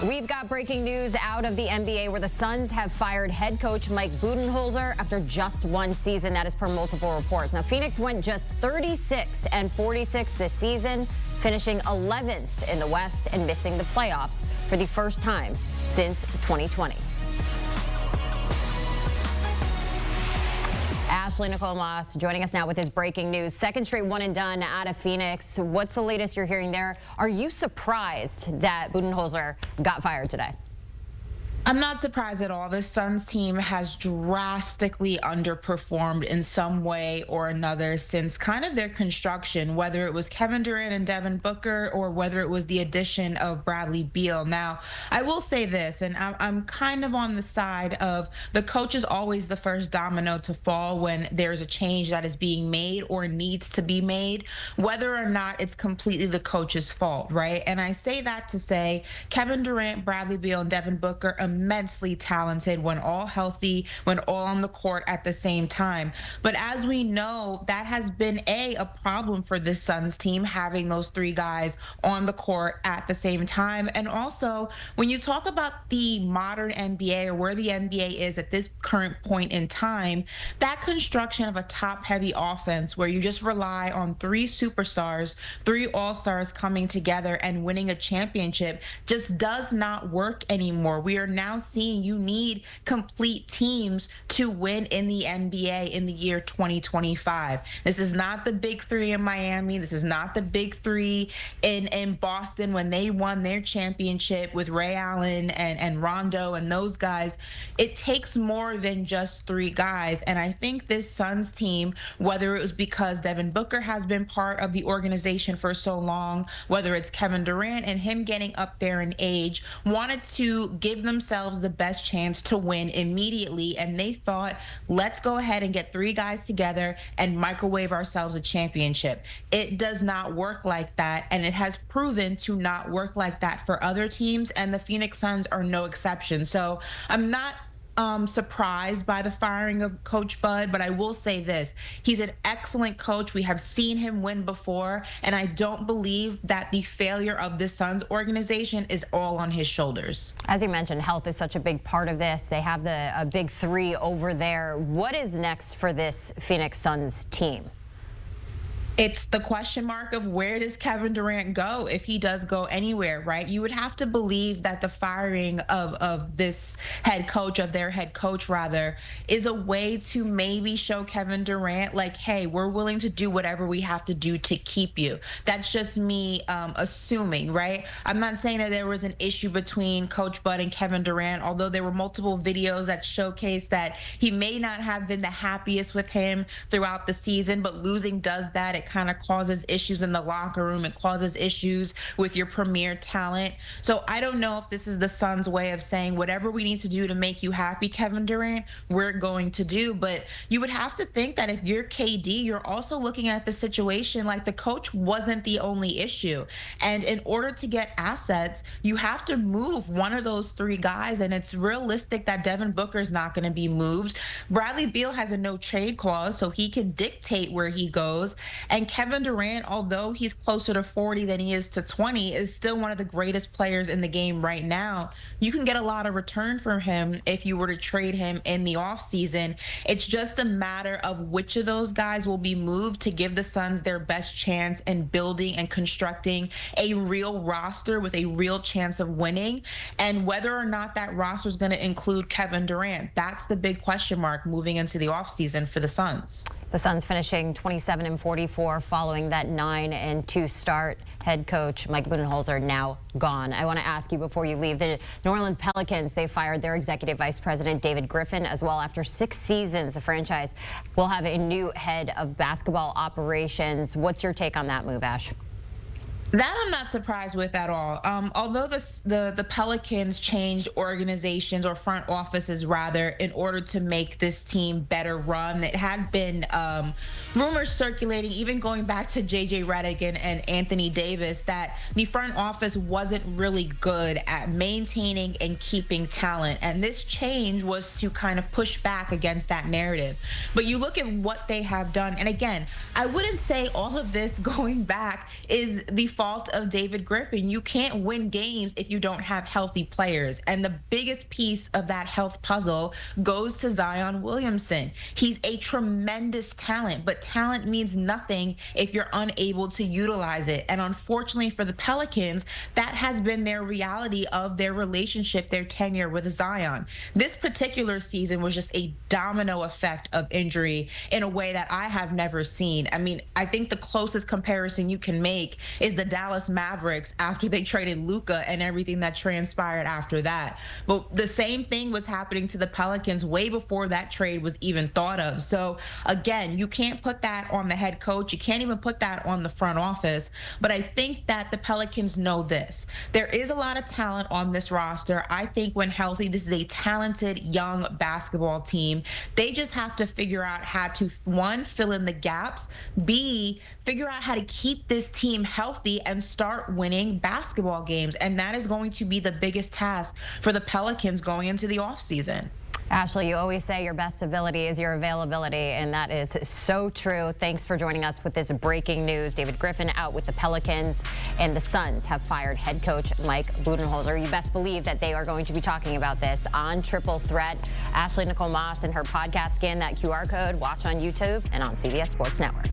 We've got breaking news out of the NBA where the Suns have fired head coach Mike Budenholzer after just one season. That is per multiple reports. Now, Phoenix went just 36-46 this season, finishing 11th in the West and missing the playoffs for the first time since 2020. Nicole Moss joining us now with his breaking news. Second straight one and done out of Phoenix. What's the latest you're hearing there? Are you surprised that Budenholzer got fired today? I'm not surprised at all. This Suns team has drastically underperformed in some way or another since kind of their construction, whether it was Kevin Durant and Devin Booker or whether it was the addition of Bradley Beal. Now, I will say this, and I'm kind of on the side of the coach is always the first domino to fall when there's a change that is being made or needs to be made, whether or not it's completely the coach's fault, right? And I say that to say Kevin Durant, Bradley Beal, and Devin Booker immensely talented when all healthy, when all on the court at the same time. But as we know, that has been a problem for this Suns team, having those three guys on the court at the same time. And also, when you talk about the modern NBA or where the NBA is at this current point in time, that construction of a top-heavy offense where you just rely on three superstars, three all-stars coming together and winning a championship just does not work anymore. We are now seeing you need complete teams to win in the NBA in the year 2025. This is not the big three in Miami. This is not the big three in Boston when they won their championship with Ray Allen and Rondo and those guys. It takes more than just three guys. And I think this Suns team, whether it was because Devin Booker has been part of the organization for so long, whether it's Kevin Durant and him getting up there in age, wanted to give themselves the best chance to win immediately, and they thought, let's go ahead and get three guys together and microwave ourselves a championship. It does not work like that, and it has proven to not work like that for other teams, and the Phoenix Suns are no exception. So I'm not surprised by the firing of Coach Bud, but I will say this. He's an excellent coach. We have seen him win before, and I don't believe that the failure of the Suns organization is all on his shoulders. As you mentioned, health is such a big part of this. They have a big three over there. What is next for this Phoenix Suns team? It's the question mark of where does Kevin Durant go if he does go anywhere, right? You would have to believe that the firing of this head coach, of their head coach rather, is a way to maybe show Kevin Durant like, hey, we're willing to do whatever we have to do to keep you. That's just me assuming, right? I'm not saying that there was an issue between Coach Bud and Kevin Durant, although there were multiple videos that showcase that he may not have been the happiest with him throughout the season, but losing does that. It kind of causes issues in the locker room. It causes issues with your premier talent. So I don't know if this is the Suns' way of saying whatever we need to do to make you happy, Kevin Durant, we're going to do. But you would have to think that if you're KD, you're also looking at the situation like the coach wasn't the only issue. And in order to get assets, you have to move one of those three guys. And it's realistic that Devin Booker is not going to be moved. Bradley Beal has a no trade clause, so he can dictate where he goes. And Kevin Durant, although he's closer to 40 than he is to 20, is still one of the greatest players in the game right now. You can get a lot of return from him if you were to trade him in the offseason. It's just a matter of which of those guys will be moved to give the Suns their best chance in building and constructing a real roster with a real chance of winning, and whether or not that roster is going to include Kevin Durant. That's the big question mark moving into the offseason for the Suns. The Suns finishing 27-44 following that 9-2 start. Head coach Mike Budenholzer now gone. I want to ask you before you leave, the New Orleans Pelicans, they fired their executive vice president David Griffin as well. After 6 seasons, the franchise will have a new head of basketball operations. What's your take on that move, Ash? That I'm not surprised with at all. Although the Pelicans changed organizations or front offices rather in order to make this team better run, it had been rumors circulating, even going back to J.J. Redick and Anthony Davis, that the front office wasn't really good at maintaining and keeping talent. And this change was to kind of push back against that narrative. But you look at what they have done, and again, I wouldn't say all of this going back is the fault fault of David Griffin. You can't win games if you don't have healthy players. And the biggest piece of that health puzzle goes to Zion Williamson. He's a tremendous talent, but talent means nothing if you're unable to utilize it. And unfortunately for the Pelicans, that has been their reality of their relationship, their tenure with Zion. This particular season was just a domino effect of injury in a way that I have never seen. I mean, I think the closest comparison you can make is the Dallas Mavericks after they traded Luka and everything that transpired after that. But the same thing was happening to the Pelicans way before that trade was even thought of. So again, you can't put that on the head coach. You can't even put that on the front office. But I think that the Pelicans know this. There is a lot of talent on this roster. I think when healthy, this is a talented young basketball team. They just have to figure out how to, one, fill in the gaps, B, figure out how to keep this team healthy and start winning basketball games. And that is going to be the biggest task for the Pelicans going into the offseason. Ashley, you always say your best ability is your availability, and that is so true. Thanks for joining us with this breaking news. David Griffin out with the Pelicans, and the Suns have fired head coach Mike Budenholzer. You best believe that they are going to be talking about this on Triple Threat. Ashley Nicole Moss and her podcast, scan that QR code, watch on YouTube and on CBS Sports Network.